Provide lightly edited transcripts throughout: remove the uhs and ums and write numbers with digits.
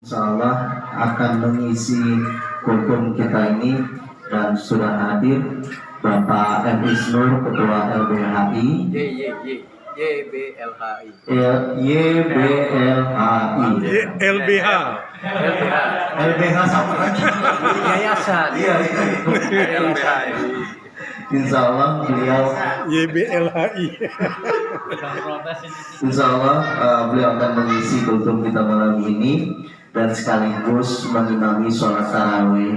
Insyaallah akan mengisi kultum kita ini dan sudah hadir Bapak M. Isnur, Ketua LBHI. YBLHI. LBH. LBH sama aja. Yayasan. Iya. Insya Allah beliau YBLHI. Insya Allah beliau akan mengisi kultum kita malam ini dan sekaligus mengimami sholat tarawih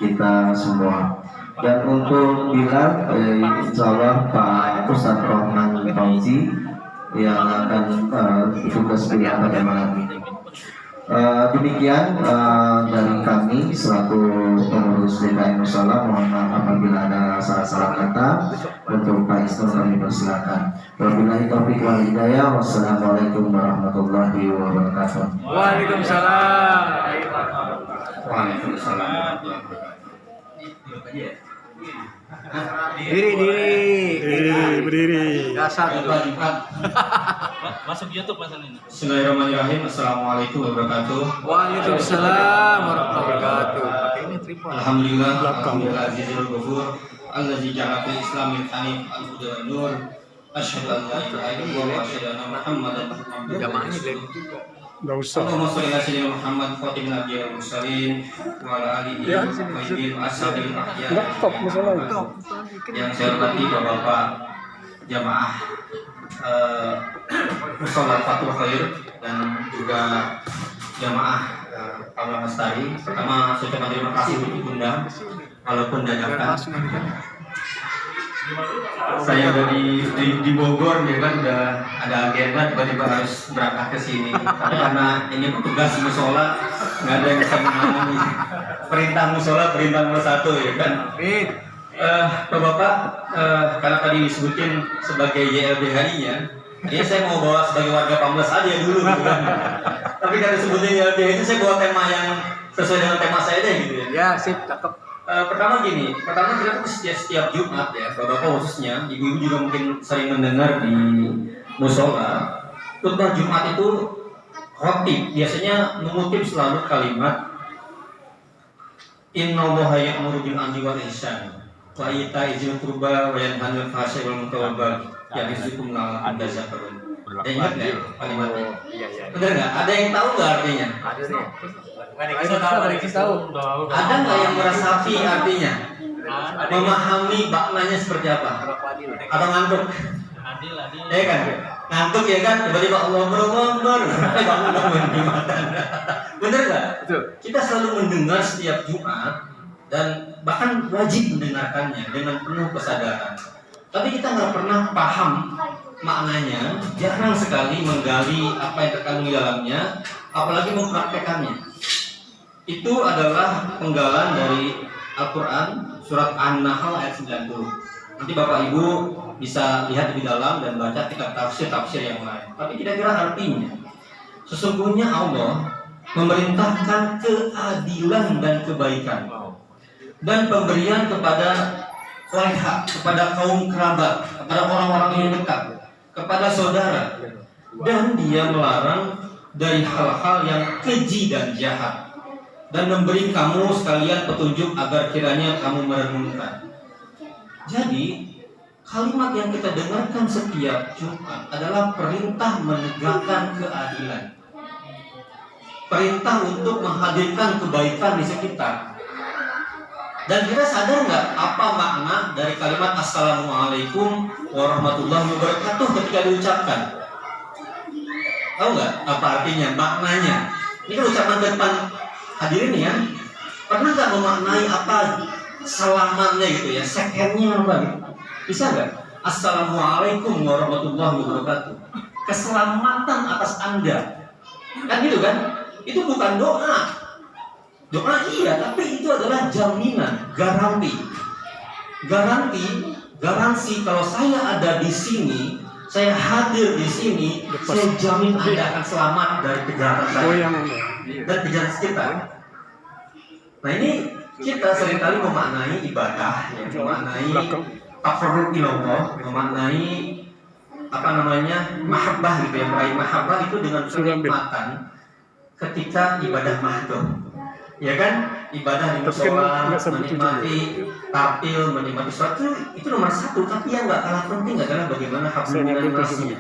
kita semua. Dan untuk bilang insya Allah Pak Ustadz Rohman Fauzi yang akan tugas beliau pada malam ini. Demikian dari kami selaku pengurus DKM Musola, mohon maaf apabila ada salah-salah kata. Untuk Pak Isnur kami persilakan. Wabillahi taufiq wal hidayah. Wassalamualaikum warahmatullahi wabarakatuh. Waalaikumsalam. Waalaikumsalam. Berdiri. Dasar Masuk YouTube Mas ini. Bismillahirrahmanirrahim. Assalamualaikum warahmatullahi wabarakatuh. Waalaikumsalam warahmatullahi wabarakatuh. Ini tripod. Alhamdulillah, alhamdulillah azizul ghafur allazi ja'ala fil islamil hanif al-huda wan nur. Asyhadu an la ilaha illallah wa asyhadu anna Muhammadan abduhu wa Jamaahnya dari rasuluh. juga. Nggak usah. Allahumma shalli ala sayyidina Muhammad khatim nabiyil mursalin wa ala alihi wa sahbihi wa ashabil ahya. Laptop masalahnya. Yang saya hormati Bapak jamaah Musola Fatul Khair dan juga jamaah Palang Lestari. Pertama saya ucapkan terima kasih untuk diundang walaupun dadakan. Saya dari di Bogor ya kan udah ada agenda tiba-tiba harus berangkat ke sini. Tapi karena ini petugas musola nggak ada yang bisa menangani perintah musola perintah nomor 1 ya kan. Bapak-bapak, karena tadi disebutin sebagai YLBHI-nya, jadi saya mau bawa sebagai warga Pamles aja dulu gitu kan. Tapi karena disebutnya YLBHI itu saya bawa tema yang sesuai dengan tema saya deh gitu ya. Ya, sip, cakep. Pertama kita tuh setiap Jumat ya, bapak-bapak khususnya, ibu-ibu juga mungkin sering mendengar di musola. Khutbah Jumat itu khotib biasanya mengutip selalu kalimat Innallaha ya'muru bil 'adli wal ihsan wa ita'i dzil qurba wa yanha 'anil fahsya'i wal munkari wal baghi ya'izukum la'allakum tadhakkarun. Ada ingat nggak kalimatnya? Iya. Benar nggak? Ada yang tahu nggak artinya? Ada nih. Tahu. Ada nggak yang meresapi artinya? Memahami maknanya seperti apa? Atau ngantuk? Adil. Ya kan? Ngantuk ya kan? Tiba-tiba Allah berubah bangun gimana? Bener nggak? Betul. Kita selalu mendengar setiap Jumat dan bahkan wajib mendengarkannya dengan penuh kesadaran. Tapi kita nggak pernah paham maknanya, jarang sekali menggali apa yang terkandung di dalamnya, apalagi mempraktekannya. Itu adalah penggalan dari Al-Quran surat An-Nahl ayat 90. Nanti Bapak Ibu bisa lihat lebih dalam dan baca kitab tafsir yang lain. Tapi kira-kira artinya, sesungguhnya Allah memerintahkan keadilan dan kebaikan dan pemberian kepada leha, kepada kaum kerabat, kepada orang-orang yang dekat, kepada saudara, dan Dia melarang dari hal-hal yang keji dan jahat, dan memberi kamu sekalian petunjuk agar kiranya kamu merenungkan. Jadi kalimat yang kita dengarkan setiap Jumat adalah perintah menegakkan keadilan, perintah untuk menghadirkan kebaikan di sekitar. Dan kita sadar nggak apa makna dari kalimat Assalamualaikum warahmatullahi wabarakatuh ketika diucapkan? Tahu nggak apa artinya, maknanya? Ini kan ucapan ke depan hadirin ya. Pernah nggak memaknai apa selamatnya gitu ya, secondnya apa gitu? Bisa nggak? Assalamualaikum warahmatullahi wabarakatuh. Keselamatan atas Anda. Kan gitu kan? Itu bukan doa. Doa iya, tapi itu adalah jaminan, garansi kalau saya ada di sini, saya hadir di sini, saya jamin Anda akan selamat dari kejahatan saya dan kejahatan sekitar. Nah ini kita seringkali memaknai ibadah, ya, memaknai taqarrub ilallah, memaknai apa namanya mahabbah gitu ya, meraih mahabbah itu dengan kenikmatan ketika ibadah mahdoh, ya kan? Ibadah di Tapi kan musola, nggak sampai menikmati tartil, menikmati sholat itu nomor satu. Tapi yang nggak kalah penting adalah bagaimana hablum minan nasnya.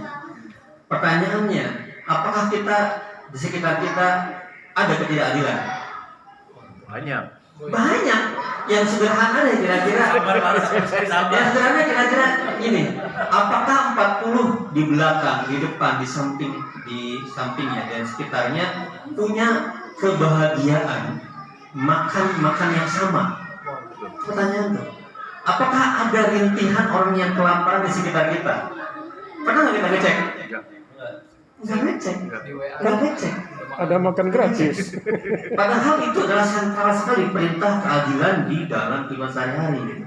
Pertanyaannya, apakah kita di sekitar kita ada ketidakadilan? Banyak. Banyak. Yang sederhana ya kira-kira. Yang sederhana kira-kira ini. Apakah 40 di belakang, di depan, di sampingnya dan sekitarnya punya kebahagiaan makan yang sama? Pertanyaan tuh. Apakah ada rintihan orang yang kelaparan di sekitar kita? Pernah nggak kita ngecek? Nggak ngecek. Nggak ngecek. Ada makan gratis. Padahal itu adalah sentral sekali perintah keadilan di dalam kehidupan sehari-hari. Gitu.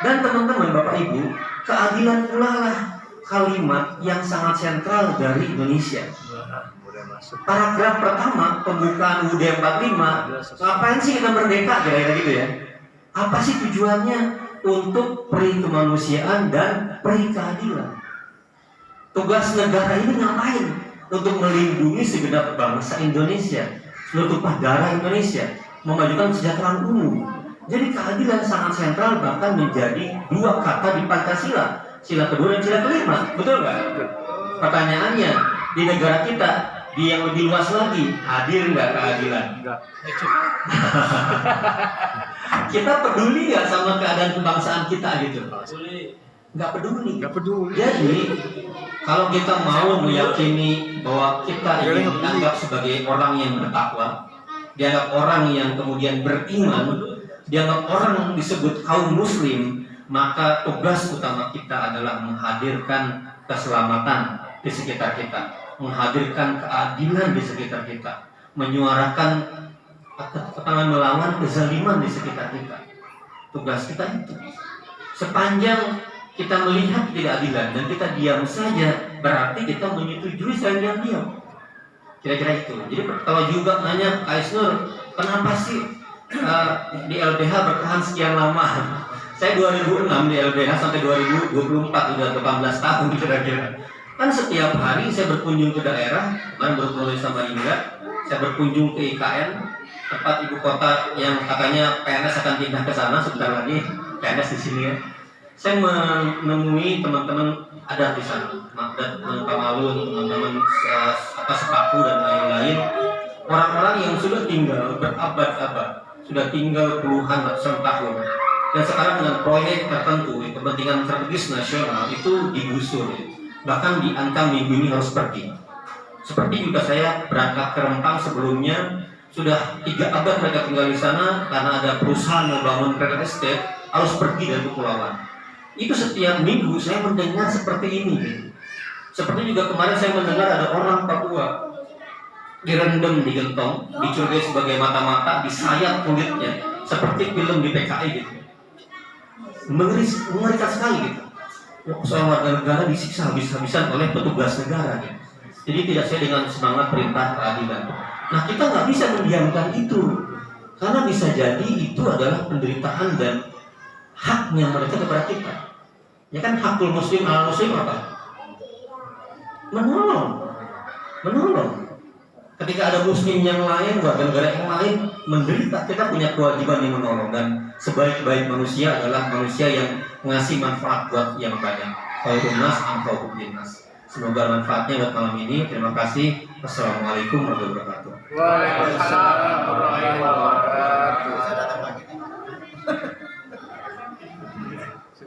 Dan teman-teman, Bapak Ibu, keadilan pula lah kalimat yang sangat sentral dari Indonesia. Paragraf pertama pembukaan UUD 45, ngapain sih kita merdeka, kira-kira gitu ya? Apa sih tujuannya? Untuk peri kemanusiaan dan peri keadilan. Tugas negara ini ngapain? Untuk melindungi segenap bangsa Indonesia, seluruh tumpah darah Indonesia, memajukan kesejahteraan umum. Jadi keadilan sangat sentral, bahkan menjadi 2 kata di Pancasila, sila kedua dan sila kelima, betul nggak? Pertanyaannya, di negara kita, di yang lebih luas lagi, hadir nggak keadilan? Enggak. Kita peduli nggak sama keadaan kebangsaan kita gitu? Nggak peduli. Enggak peduli. Jadi kalau kita mau meyakini bahwa kita ini dianggap sebagai orang yang bertakwa, dianggap orang yang kemudian beriman, dianggap orang yang disebut kaum muslim, maka tugas utama kita adalah menghadirkan keselamatan di sekitar kita, menghadirkan keadilan di sekitar kita, menyuarakan melawan kezaliman di sekitar kita. Tugas kita itu. Sepanjang kita melihat ketidakadilan dan kita diam saja, berarti kita menyetujui saya diam. Kira-kira itu. Jadi kalau juga nanya Kak Isnur, kenapa sih di LBH bertahan sekian lama? Saya 2006 di LBH sampai 2024, udah 18 tahun kira-kira. Kan setiap hari saya berkunjung ke daerah, kemarin baru mulai sama Indra, saya berkunjung ke IKN, tempat ibu kota yang katanya PNS akan pindah ke sana sebentar lagi, PNS di sini ya. Saya menemui teman-teman ada di sana, Magdat, Pak Malun, teman-teman sepaku dan lain-lain, orang-orang yang sudah tinggal berabad-abad, sudah tinggal puluhan ratusan tahun, dan sekarang dengan proyek tertentu, kepentingan strategis nasional itu digusur, bahkan diancam minggu ini harus pergi. Seperti juga saya berangkat ke Rempang sebelumnya, sudah 3 abad mereka tinggal di sana karena ada perusahaan membangun real estate, harus pergi dari kepulauan. Itu setiap minggu saya mendengar seperti ini. Seperti juga kemarin saya mendengar ada orang Papua direndam di gentong, dicurigai sebagai mata-mata, disayat kulitnya seperti film di PKI gitu. Mengerikan sekali gitu. Seorang warga negara disiksa habis-habisan oleh petugas negara gitu. Jadi tidak sesuai dengan semangat perintah keadilan. Nah, kita nggak bisa mendiamkan itu, karena bisa jadi itu adalah penderitaan dan haknya mereka kepada kita. Ya kan, hakul muslim ala muslim apa? Menolong. Ketika ada muslim yang lain, warga negara yang lain menderita, kita punya kewajiban yang menolong. Dan sebaik-baik manusia adalah manusia yang ngasih manfaat buat yang banyak. Khairun nas anfa'uhum linnas. Semoga manfaatnya buat malam ini. Terima kasih. Wassalamualaikum warahmatullahi wabarakatuh. Waalaikumsalam.